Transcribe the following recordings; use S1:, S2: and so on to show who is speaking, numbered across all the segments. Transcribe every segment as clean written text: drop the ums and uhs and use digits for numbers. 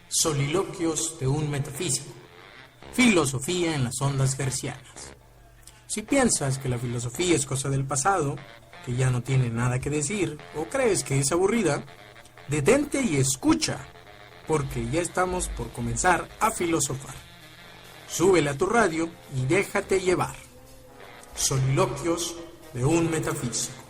S1: Soliloquios de un metafísico. Filosofía en las ondas hertzianas. Si piensas que la filosofía es cosa del pasado, que ya no tiene nada que decir, o crees que es aburrida, detente y escucha, porque ya estamos por comenzar a filosofar. Súbele a tu radio y déjate llevar. Soliloquios de un metafísico.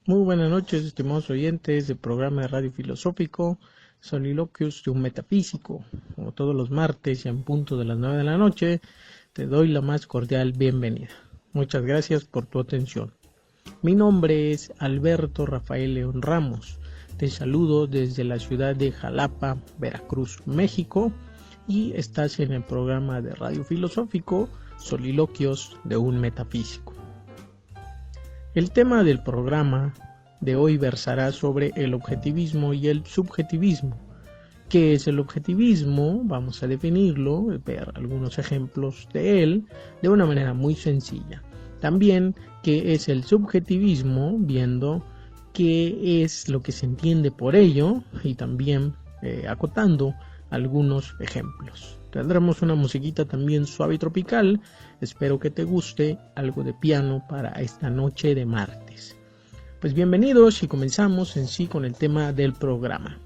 S2: Muy buenas noches, estimados oyentes del programa de Radio Filosófico Soliloquios de un Metafísico. Como todos los martes y en punto de las 9 de la noche, te doy la más cordial bienvenida. Muchas gracias por tu atención. Mi nombre es Alberto Rafael León Ramos. Te saludo desde la ciudad de Jalapa, Veracruz, México, y estás en el programa de Radio Filosófico Soliloquios de un Metafísico. El tema del programa de hoy versará sobre el objetivismo y el subjetivismo. ¿Qué es el objetivismo? Vamos a definirlo, ver algunos ejemplos de él de una manera muy sencilla. También, ¿qué es el subjetivismo? Viendo qué es lo que se entiende por ello y también acotando algunos ejemplos. Tendremos una musiquita también suave y tropical. Espero que te guste algo de piano para esta noche de martes. Pues bienvenidos y comenzamos en sí con el tema del programa.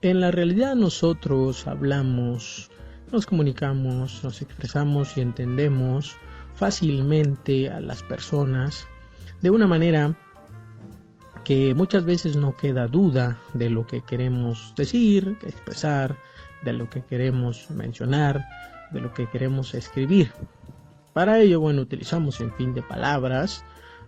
S2: En la realidad nosotros hablamos, nos comunicamos, nos expresamos y entendemos fácilmente a las personas de una manera que muchas veces no queda duda de lo que queremos decir, expresar, de lo que queremos mencionar, de lo que queremos escribir. Para ello, utilizamos en fin de palabras,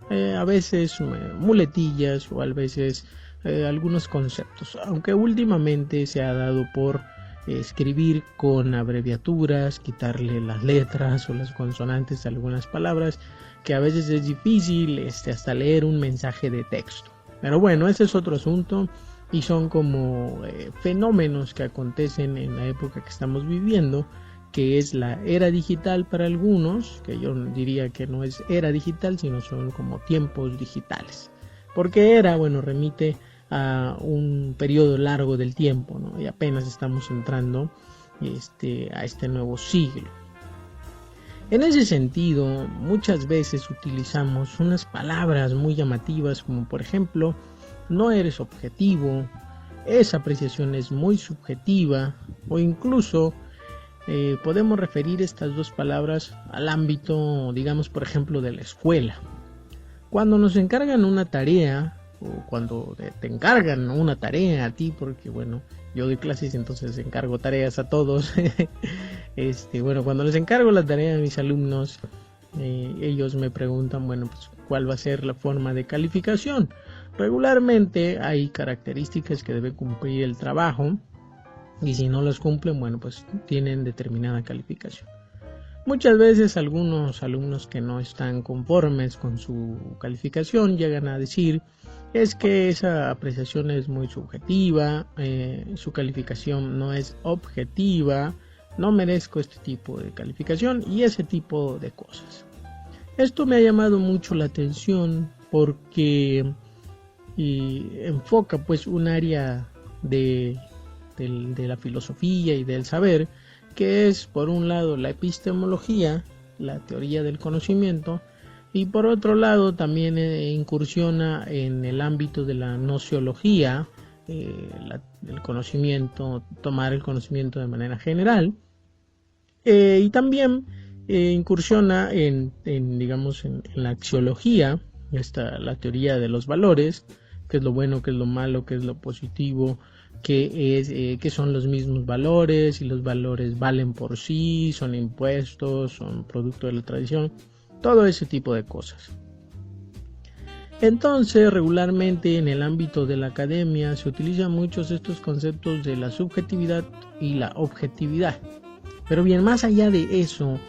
S2: a veces muletillas o a veces algunos conceptos, aunque últimamente se ha dado por escribir con abreviaturas, quitarle las letras o las consonantes a algunas palabras, que a veces es difícil hasta leer un mensaje de texto. Pero bueno, ese es otro asunto y son como fenómenos que acontecen en la época que estamos viviendo, que es la era digital para algunos, que yo diría que no es era digital, sino son como tiempos digitales. Porque era, remite a un periodo largo del tiempo, ¿no? Y apenas estamos entrando a este nuevo siglo. En ese sentido, muchas veces utilizamos unas palabras muy llamativas como por ejemplo, no eres objetivo, esa apreciación es muy subjetiva, o incluso podemos referir estas dos palabras al ámbito, digamos por ejemplo, de la escuela. Cuando nos encargan una tarea, o cuando te encargan una tarea a ti, porque yo doy clases, entonces encargo tareas a todos. Cuando les encargo la tarea a mis alumnos, ellos me preguntan, ¿cuál va a ser la forma de calificación? Regularmente hay características que debe cumplir el trabajo, y si no las cumplen, tienen determinada calificación. Muchas veces algunos alumnos que no están conformes con su calificación llegan a decir es que esa apreciación es muy subjetiva, su calificación no es objetiva, no merezco este tipo de calificación y ese tipo de cosas. Esto me ha llamado mucho la atención porque enfoca un área de la filosofía y del saber, que es por un lado la epistemología la teoría del conocimiento, y por otro lado también incursiona en el ámbito de la nociología, el conocimiento, tomar el conocimiento de manera general, y también incursiona en la axiología, la teoría de los valores, qué es lo bueno, qué es lo malo, qué es lo positivo, qué son los mismos valores, si los valores valen por sí, son impuestos, son producto de la tradición, todo ese tipo de cosas. Entonces, regularmente en el ámbito de la academia se utilizan muchos estos conceptos de la subjetividad y la objetividad. Pero bien, más allá de eso,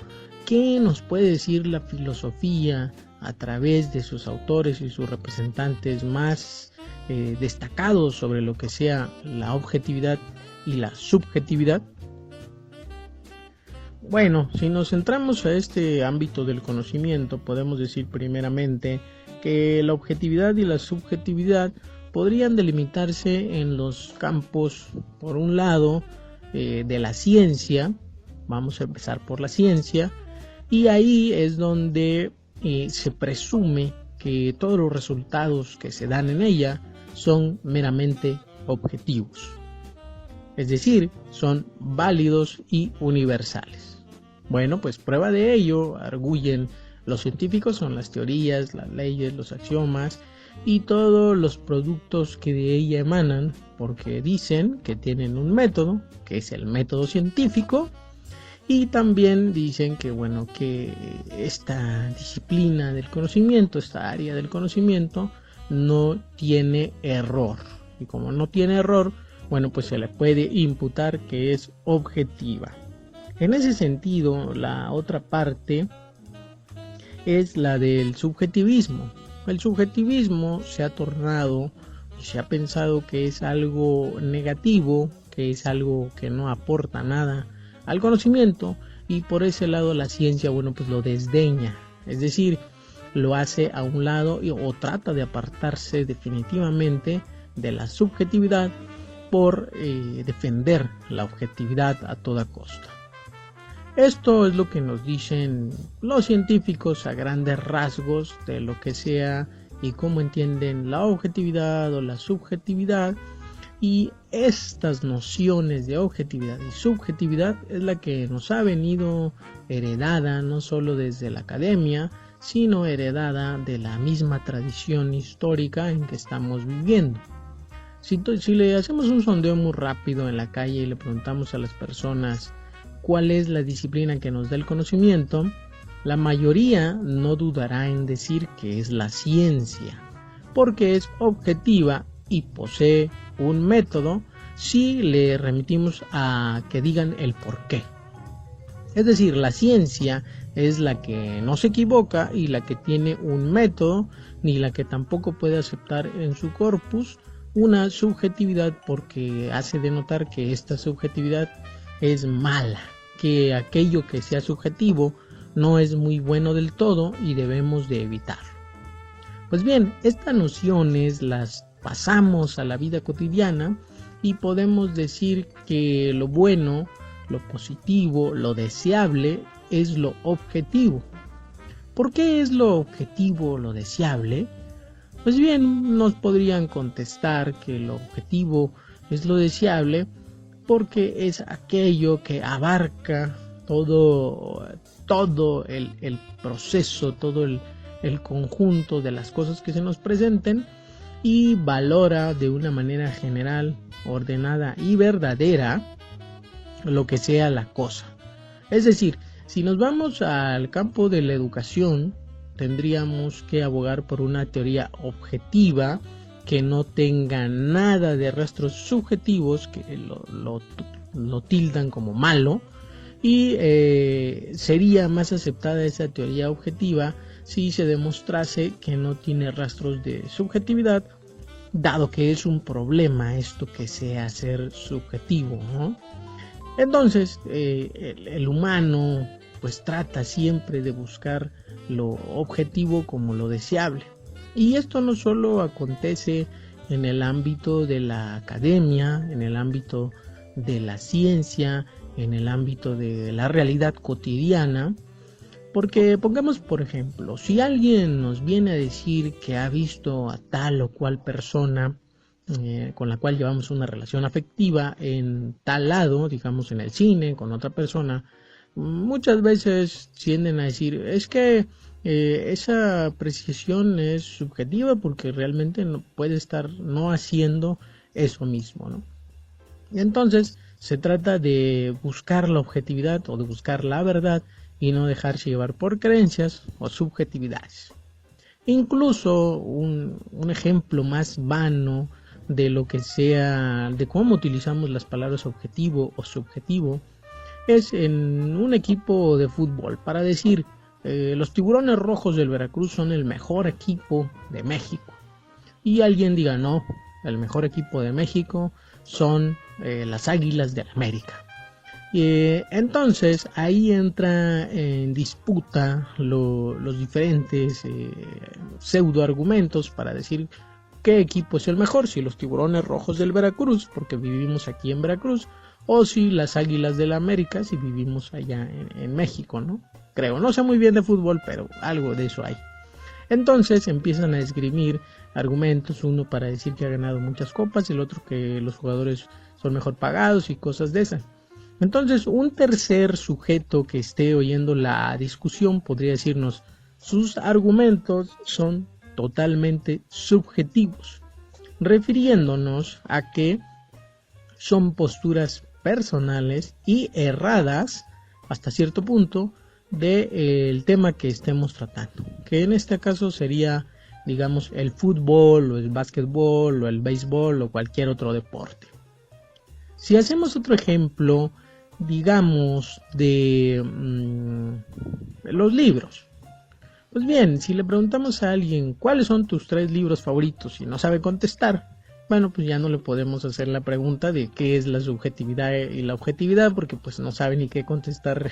S2: ¿qué nos puede decir la filosofía a través de sus autores y sus representantes más destacados sobre lo que sea la objetividad y la subjetividad? Bueno, si nos centramos a este ámbito del conocimiento, podemos decir primeramente que la objetividad y la subjetividad podrían delimitarse en los campos, por un lado, de la ciencia. Vamos a empezar por la ciencia, y ahí es donde se presume que todos los resultados que se dan en ella son meramente objetivos, es decir, son válidos y universales. Bueno, pues prueba de ello arguyen los científicos son las teorías, las leyes, los axiomas y todos los productos que de ella emanan, porque dicen que tienen un método, que es el método científico, y también dicen que que esta disciplina del conocimiento, esta área del conocimiento, no tiene error. Y como no tiene error, pues se le puede imputar que es objetiva. En ese sentido, la otra parte es la del subjetivismo. El subjetivismo se ha tornado, se ha pensado que es algo negativo, que es algo que no aporta nada al conocimiento, y por ese lado la ciencia lo desdeña, es decir, lo hace a un lado o trata de apartarse definitivamente de la subjetividad por defender la objetividad a toda costa. Esto es lo que nos dicen los científicos a grandes rasgos de lo que sea y cómo entienden la objetividad o la subjetividad. Y estas nociones de objetividad y subjetividad es la que nos ha venido heredada no solo desde la academia, sino heredada de la misma tradición histórica en que estamos viviendo. Si le hacemos un sondeo muy rápido en la calle y le preguntamos a las personas cuál es la disciplina que nos da el conocimiento, la mayoría no dudará en decir que es la ciencia, porque es objetiva y posee un método si le remitimos a que digan el por qué. Es decir, la ciencia es la que no se equivoca y la que tiene un método, ni la que tampoco puede aceptar en su corpus una subjetividad, porque hace denotar que esta subjetividad es mala, que aquello que sea subjetivo no es muy bueno del todo y debemos de evitarlo. Pues bien, estas nociones las pasamos a la vida cotidiana y podemos decir que lo bueno, lo positivo, lo deseable es lo objetivo. ¿Por qué es lo objetivo lo deseable? Pues bien, nos podrían contestar que lo objetivo es lo deseable porque es aquello que abarca todo el proceso, todo el conjunto de las cosas que se nos presenten y valora de una manera general, ordenada y verdadera lo que sea la cosa. Es decir, si nos vamos al campo de la educación, tendríamos que abogar por una teoría objetiva que no tenga nada de rastros subjetivos que lo tildan como malo, y sería más aceptada esa teoría objetiva si se demostrase que no tiene rastros de subjetividad, dado que es un problema esto que sea ser subjetivo, ¿no? Entonces el humano pues trata siempre de buscar lo objetivo como lo deseable. Y esto no solo acontece en el ámbito de la academia, en el ámbito de la ciencia, en el ámbito de la realidad cotidiana, Porque pongamos por ejemplo, si alguien nos viene a decir que ha visto a tal o cual persona con la cual llevamos una relación afectiva en tal lado, digamos en el cine, con otra persona, muchas veces tienden a decir, es que esa apreciación es subjetiva porque realmente no puede estar no haciendo eso mismo, ¿no? Y entonces se trata de buscar la objetividad o de buscar la verdad y no dejarse llevar por creencias o subjetividades. Incluso un ejemplo más vano de lo que sea, de cómo utilizamos las palabras objetivo o subjetivo, es en un equipo de fútbol, para decir, los Tiburones Rojos del Veracruz son el mejor equipo de México. Y alguien diga, no, el mejor equipo de México son las Águilas del América. Entonces ahí entra en disputa los diferentes pseudo argumentos para decir qué equipo es el mejor, si los Tiburones Rojos del Veracruz, porque vivimos aquí en Veracruz, o si las Águilas del América, si vivimos allá en México, ¿no? Creo, no sé muy bien de fútbol, pero algo de eso hay. Entonces empiezan a esgrimir argumentos, uno para decir que ha ganado muchas copas, el otro que los jugadores son mejor pagados y cosas de esas. Entonces un tercer sujeto que esté oyendo la discusión podría decirnos, sus argumentos son totalmente subjetivos, refiriéndonos a que son posturas personales y erradas hasta cierto punto del tema que estemos tratando, que en este caso sería, digamos, el fútbol o el básquetbol o el béisbol o cualquier otro deporte. Si hacemos otro ejemplo, digamos, de los libros. Pues bien, si le preguntamos a alguien cuáles son tus 3 libros favoritos y no sabe contestar, bueno, pues ya no le podemos hacer la pregunta de qué es la subjetividad y la objetividad, porque pues no sabe ni qué contestar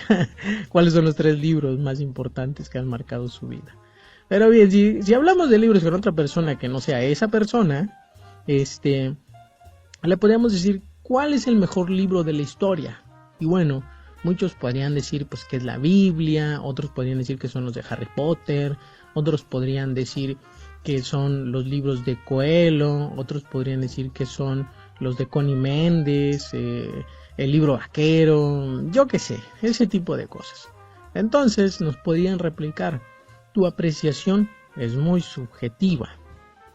S2: cuáles son los 3 libros más importantes que han marcado su vida. Pero bien, si hablamos de libros con otra persona que no sea esa persona, le podríamos decir cuál es el mejor libro de la historia. Y bueno, muchos podrían decir pues que es la Biblia, otros podrían decir que son los de Harry Potter, otros podrían decir que son los libros de Coelho, otros podrían decir que son los de Connie Méndez, el libro vaquero, yo qué sé, ese tipo de cosas. Entonces nos podrían replicar, tu apreciación es muy subjetiva.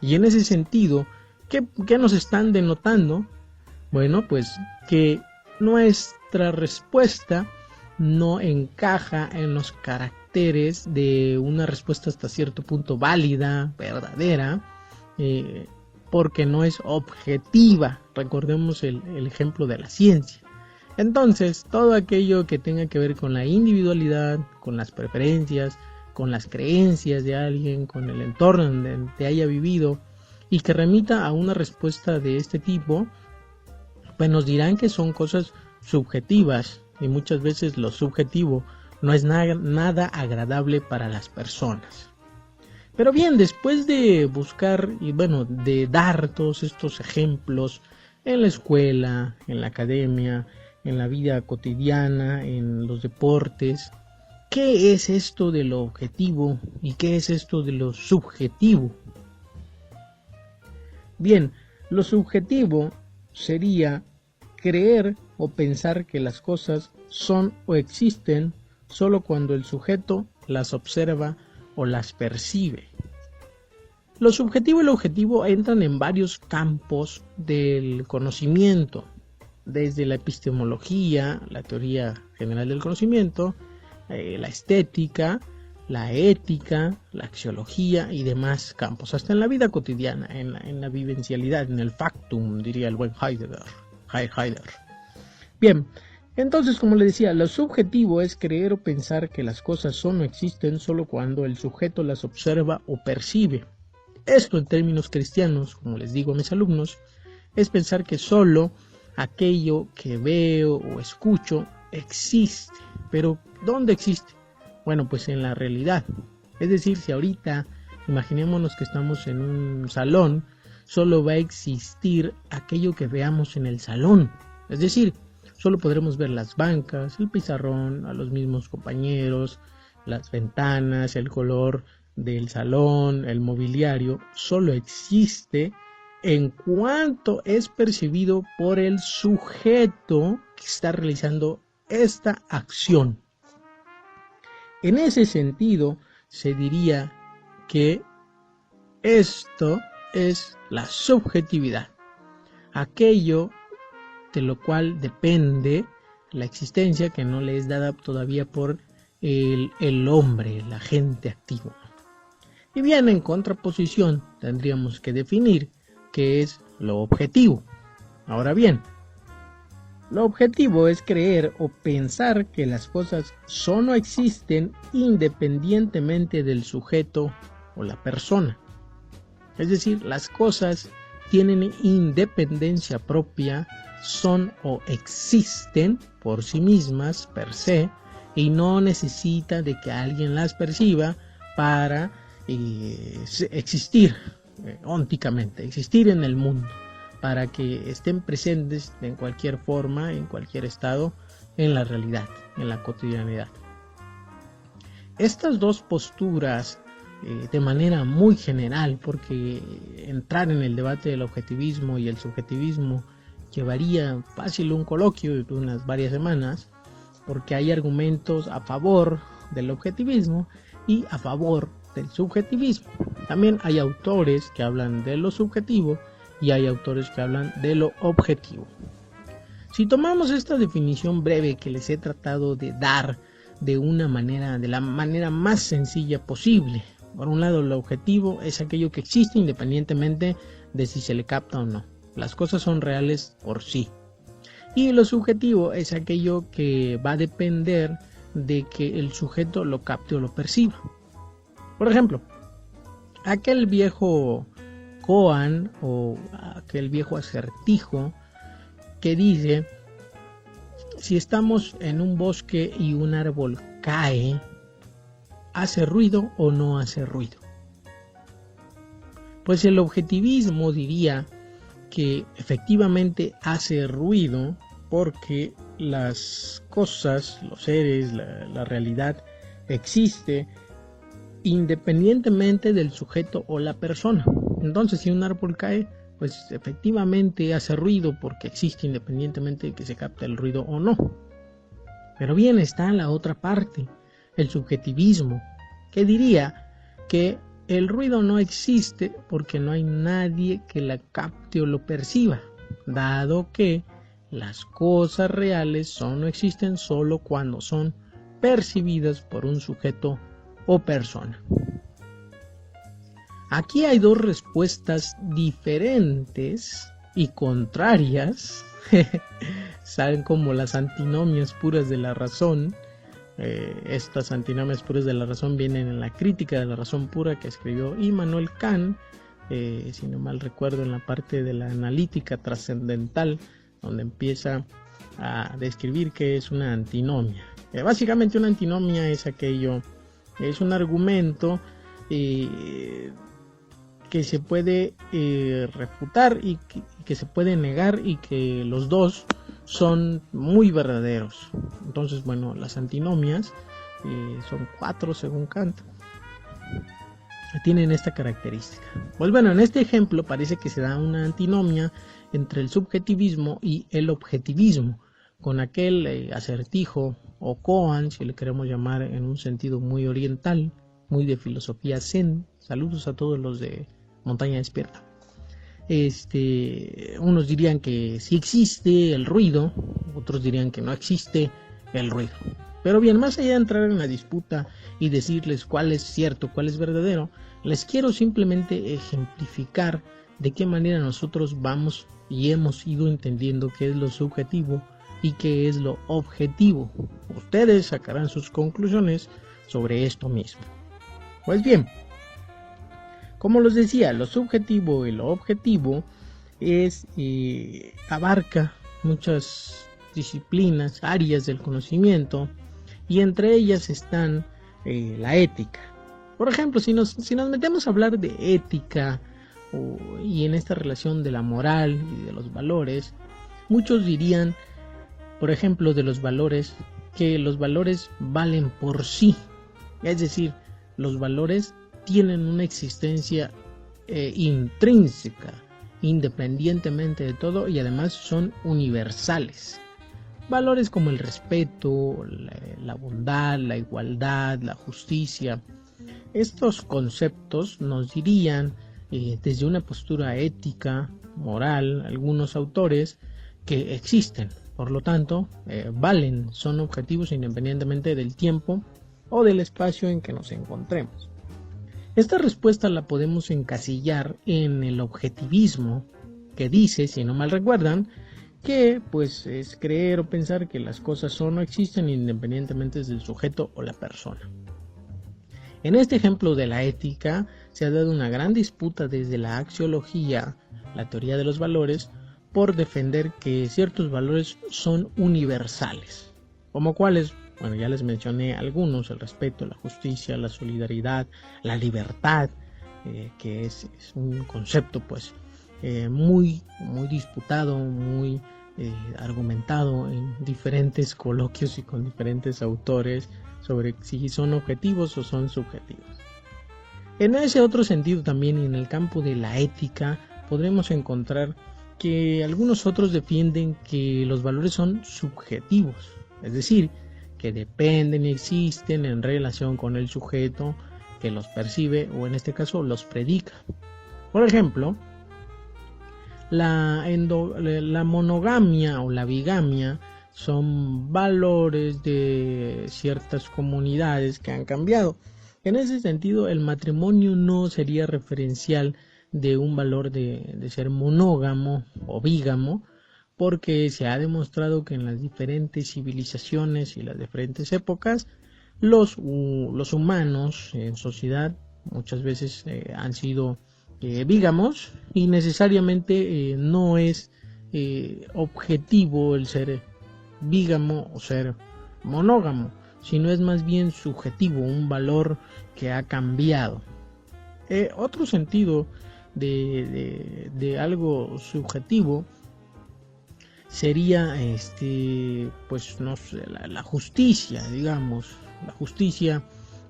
S2: Y en ese sentido, ¿qué nos están denotando? Bueno, pues que nuestra respuesta no encaja en los caracteres de una respuesta hasta cierto punto válida, verdadera, porque no es objetiva. Recordemos el ejemplo de la ciencia. Entonces, todo aquello que tenga que ver con la individualidad, con las preferencias, con las creencias de alguien, con el entorno donde te haya vivido y que remita a una respuesta de este tipo, pues nos dirán que son cosas subjetivas y muchas veces lo subjetivo no es nada agradable para las personas. Pero bien, después de buscar y bueno, de dar todos estos ejemplos en la escuela, en la academia, en la vida cotidiana, en los deportes, ¿qué es esto de lo objetivo y qué es esto de lo subjetivo? Bien, lo subjetivo sería creer o pensar que las cosas son o existen solo cuando el sujeto las observa o las percibe. Lo subjetivo y lo objetivo entran en varios campos del conocimiento, desde la epistemología, la teoría general del conocimiento, la estética, la ética, la axiología y demás campos, hasta en la vida cotidiana, en la vivencialidad, en el factum, diría el buen Heidegger. Bien, entonces, como le decía, lo subjetivo es creer o pensar que las cosas son o existen solo cuando el sujeto las observa o percibe. Esto, en términos cristianos, como les digo a mis alumnos, es pensar que solo aquello que veo o escucho existe. Pero, ¿dónde existe? Bueno, pues en la realidad. Es decir, si ahorita imaginémonos que estamos en un salón, solo va a existir aquello que veamos en el salón. Es decir, solo podremos ver las bancas, el pizarrón, a los mismos compañeros, las ventanas, el color del salón, el mobiliario, solo existe en cuanto es percibido por el sujeto que está realizando esta acción. En ese sentido, se diría que esto es la subjetividad, aquello de lo cual depende la existencia que no le es dada todavía por el hombre, el agente activo. Y bien, en contraposición, tendríamos que definir qué es lo objetivo. Ahora bien, lo objetivo es creer o pensar que las cosas solo existen independientemente del sujeto o la persona. Es decir, las cosas tienen independencia propia, son o existen por sí mismas, per se, y no necesita de que alguien las perciba para existir ónticamente, existir en el mundo, para que estén presentes en cualquier forma, en cualquier estado, en la realidad, en la cotidianidad. Estas dos posturas, de manera muy general, porque entrar en el debate del objetivismo y el subjetivismo llevaría fácil un coloquio de unas varias semanas, porque hay argumentos a favor del objetivismo y a favor del subjetivismo. También hay autores que hablan de lo subjetivo y hay autores que hablan de lo objetivo. Si tomamos esta definición breve que les he tratado de dar de la manera más sencilla posible, por un lado, lo objetivo es aquello que existe independientemente de si se le capta o no. Las cosas son reales por sí. Y lo subjetivo es aquello que va a depender de que el sujeto lo capte o lo perciba. Por ejemplo, aquel viejo koan o aquel viejo acertijo que dice: si estamos en un bosque y un árbol cae, ¿hace ruido o no hace ruido? Pues el objetivismo diría que efectivamente hace ruido porque las cosas, los seres, la realidad existe independientemente del sujeto o la persona. Entonces, si un árbol cae, pues efectivamente hace ruido porque existe independientemente de que se capte el ruido o no. Pero bien, está la otra parte, el subjetivismo, que diría que el ruido no existe porque no hay nadie que la capte o lo perciba, dado que las cosas reales solo existen solo cuando son percibidas por un sujeto o persona. Aquí hay dos respuestas diferentes y contrarias, saben, como las antinomias puras de la razón. Estas antinomias puras de la razón vienen en la Crítica de la Razón Pura que escribió Immanuel Kant, si no mal recuerdo, en la parte de la analítica trascendental, donde empieza a describir qué es una antinomia. Básicamente una antinomia es es un argumento que se puede refutar y que se puede negar y que los dos son muy verdaderos. Entonces, bueno, las antinomias son 4 según Kant. Tienen esta característica. Pues bueno, en este ejemplo parece que se da una antinomia entre el subjetivismo y el objetivismo, con aquel acertijo o koan, si le queremos llamar en un sentido muy oriental, muy de filosofía zen. Saludos a todos los de Montaña Despierta. Unos dirían que sí existe el ruido, otros dirían que no existe el ruido. Pero bien, más allá de entrar en la disputa y decirles cuál es cierto, cuál es verdadero, les quiero simplemente ejemplificar de qué manera nosotros vamos y hemos ido entendiendo qué es lo subjetivo y qué es lo objetivo. Ustedes sacarán sus conclusiones sobre esto mismo. Pues bien, como les decía, lo subjetivo y lo objetivo abarca muchas disciplinas, áreas del conocimiento, y entre ellas están la ética. Por ejemplo, si nos metemos a hablar de ética y en esta relación de la moral y de los valores, muchos dirían, por ejemplo, de los valores, que los valores valen por sí, Es decir, los valores tienen una existencia intrínseca, independientemente de todo, y además son universales. Valores como el respeto, la bondad, la igualdad, la justicia. Estos conceptos nos dirían, desde una postura ética, moral, algunos autores, que existen. Por lo tanto, valen, son objetivos independientemente del tiempo o del espacio en que nos encontremos. Esta respuesta la podemos encasillar en el objetivismo, que dice, si no mal recuerdan, que pues es creer o pensar que las cosas son o existen independientemente del sujeto o la persona. En este ejemplo de la ética se ha dado una gran disputa desde la axiología, la teoría de los valores, por defender que ciertos valores son universales, como cuáles, bueno, ya les mencioné algunos: el respeto, la justicia, la solidaridad, la libertad, que es un concepto pues muy disputado, muy argumentado en diferentes coloquios y con diferentes autores sobre si son objetivos o son subjetivos. En ese otro sentido también, y en el campo de la ética, podremos encontrar que algunos otros defienden que los valores son subjetivos, es decir, que dependen y existen en relación con el sujeto que los percibe o en este caso los predica. Por ejemplo, la monogamia o la bigamia son valores de ciertas comunidades que han cambiado. En ese sentido, el matrimonio no sería referencial de un valor de ser monógamo o bígamo, porque se ha demostrado que en las diferentes civilizaciones y las diferentes épocas los humanos en sociedad muchas veces han sido bígamos, y necesariamente no es objetivo el ser bígamo o ser monógamo, sino es más bien subjetivo, un valor que ha cambiado. Otro sentido de algo subjetivo sería pues no sé, la justicia, digamos. La justicia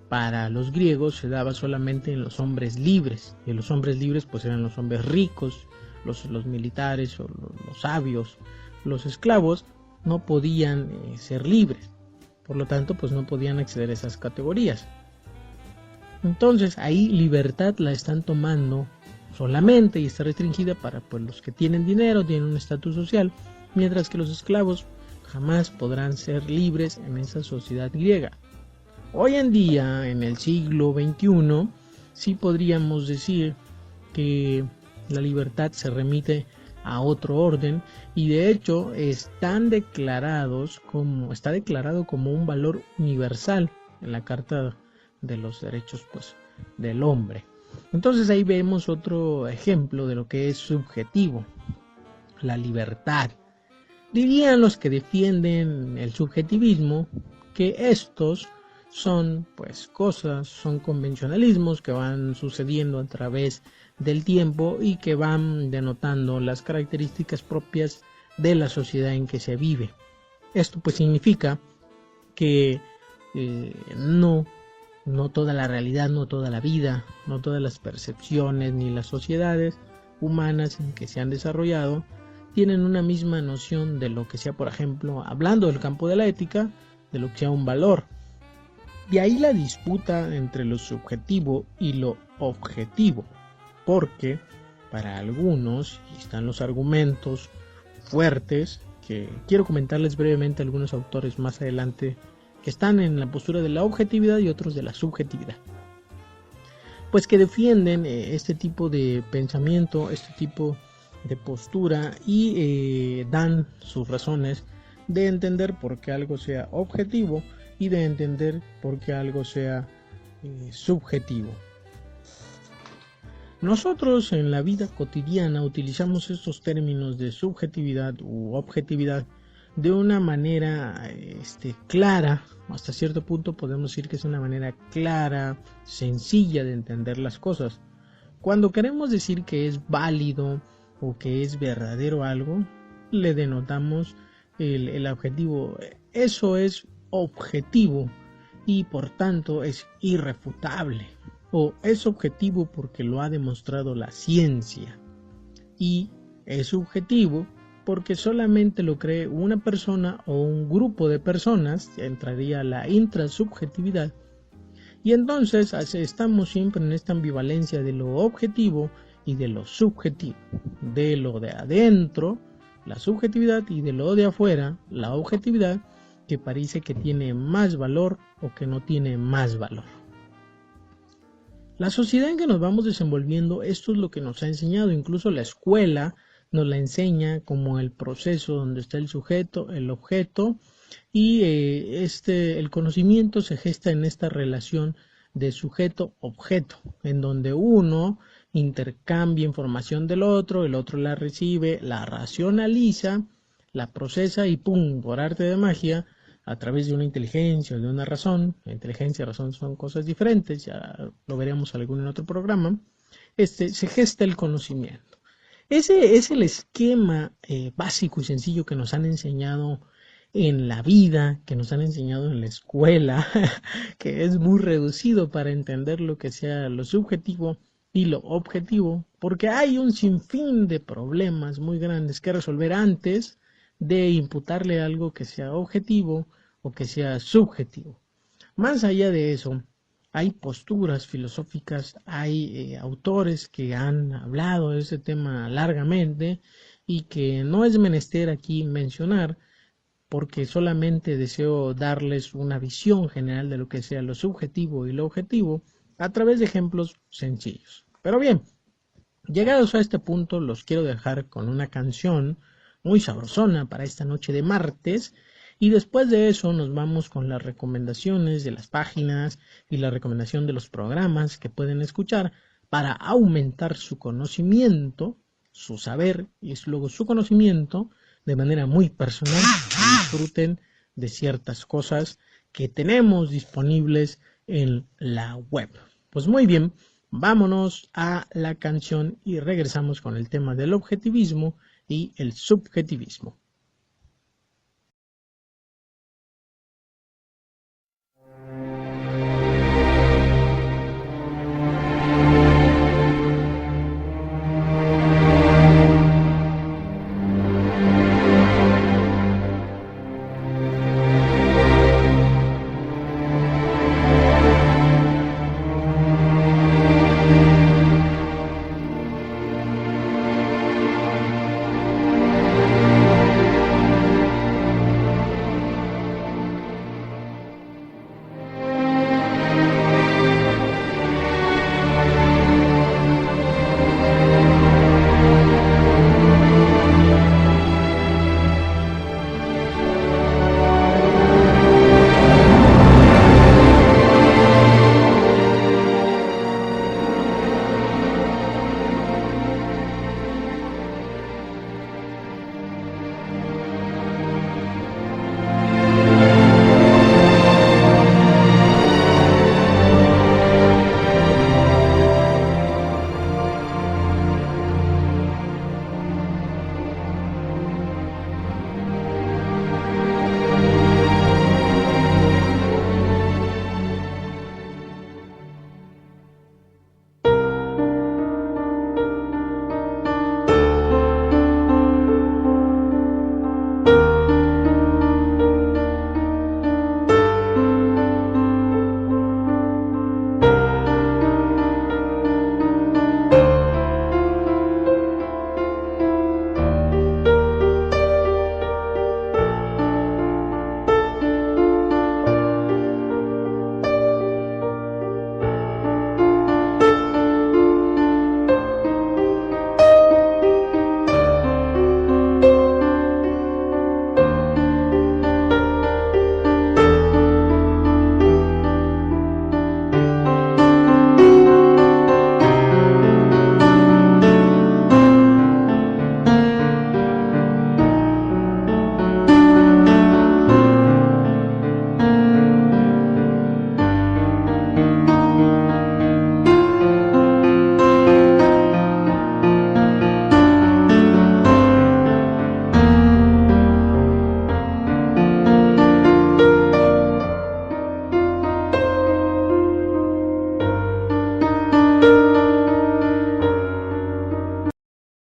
S2: para los griegos se daba solamente en los hombres libres, y los hombres libres pues eran los hombres ricos, los militares o los sabios. Los esclavos no podían ser libres, por lo tanto pues no podían acceder a esas categorías. Entonces ahí libertad la están tomando solamente y está restringida para pues los que tienen dinero, tienen un estatus social, mientras que los esclavos jamás podrán ser libres en esa sociedad griega. Hoy en día, en el siglo XXI, sí podríamos decir que la libertad se remite a otro orden, y de hecho está declarado como un valor universal en la Carta de los Derechos pues, del Hombre. Entonces ahí vemos otro ejemplo de lo que es subjetivo, la libertad. Dirían los que defienden el subjetivismo que estos son pues cosas, son convencionalismos que van sucediendo a través del tiempo y que van denotando las características propias de la sociedad en que se vive. Esto pues significa que no toda la realidad, no toda la vida, no todas las percepciones ni las sociedades humanas en que se han desarrollado tienen una misma noción de lo que sea, por ejemplo, hablando del campo de la ética, de lo que sea un valor. De ahí la disputa entre lo subjetivo y lo objetivo, porque para algunos, y están los argumentos fuertes, que quiero comentarles brevemente algunos autores más adelante que están en la postura de la objetividad y otros de la subjetividad, pues que defienden este tipo de pensamiento, este tipo de postura, y dan sus razones de entender por qué algo sea objetivo y de entender por qué algo sea subjetivo. Nosotros en la vida cotidiana utilizamos estos términos de subjetividad u objetividad de una manera clara. Hasta cierto punto podemos decir que es una manera clara, sencilla de entender las cosas. Cuando queremos decir que es válido o que es verdadero algo, le denotamos el adjetivo. Eso es objetivo, y por tanto es irrefutable, o es objetivo porque lo ha demostrado la ciencia, y es subjetivo porque solamente lo cree una persona o un grupo de personas, entraría la intrasubjetividad, y entonces estamos siempre en esta ambivalencia de lo objetivo y de lo subjetivo, de lo de adentro, la subjetividad, y de lo de afuera, la objetividad, que parece que tiene más valor o que no tiene más valor. La sociedad en que nos vamos desenvolviendo, esto es lo que nos ha enseñado, incluso la escuela nos la enseña como el proceso donde está el sujeto, el objeto, y el conocimiento se gesta en esta relación de sujeto-objeto, en donde uno intercambia información del otro, el otro la recibe, la racionaliza, la procesa y ¡pum!, por arte de magia, a través de una inteligencia o de una razón. La inteligencia y razón son cosas diferentes, ya lo veremos en otro programa. Se gesta el conocimiento. Ese es el esquema básico y sencillo que nos han enseñado en la vida, que nos han enseñado en la escuela, que es muy reducido para entender lo que sea lo subjetivo y lo objetivo, porque hay un sinfín de problemas muy grandes que resolver antes de imputarle algo que sea objetivo o que sea subjetivo. Más allá de eso, hay posturas filosóficas, hay autores que han hablado de ese tema largamente y que no es menester aquí mencionar, porque solamente deseo darles una visión general de lo que sea lo subjetivo y lo objetivo a través de ejemplos sencillos. Pero bien, llegados a este punto, los quiero dejar con una canción muy sabrosona para esta noche de martes, y después de eso nos vamos con las recomendaciones de las páginas y la recomendación de los programas que pueden escuchar para aumentar su conocimiento, su saber y luego su conocimiento de manera muy personal, y disfruten de ciertas cosas que tenemos disponibles en la web. Pues muy bien, vámonos a la canción y regresamos con el tema del objetivismo y el subjetivismo.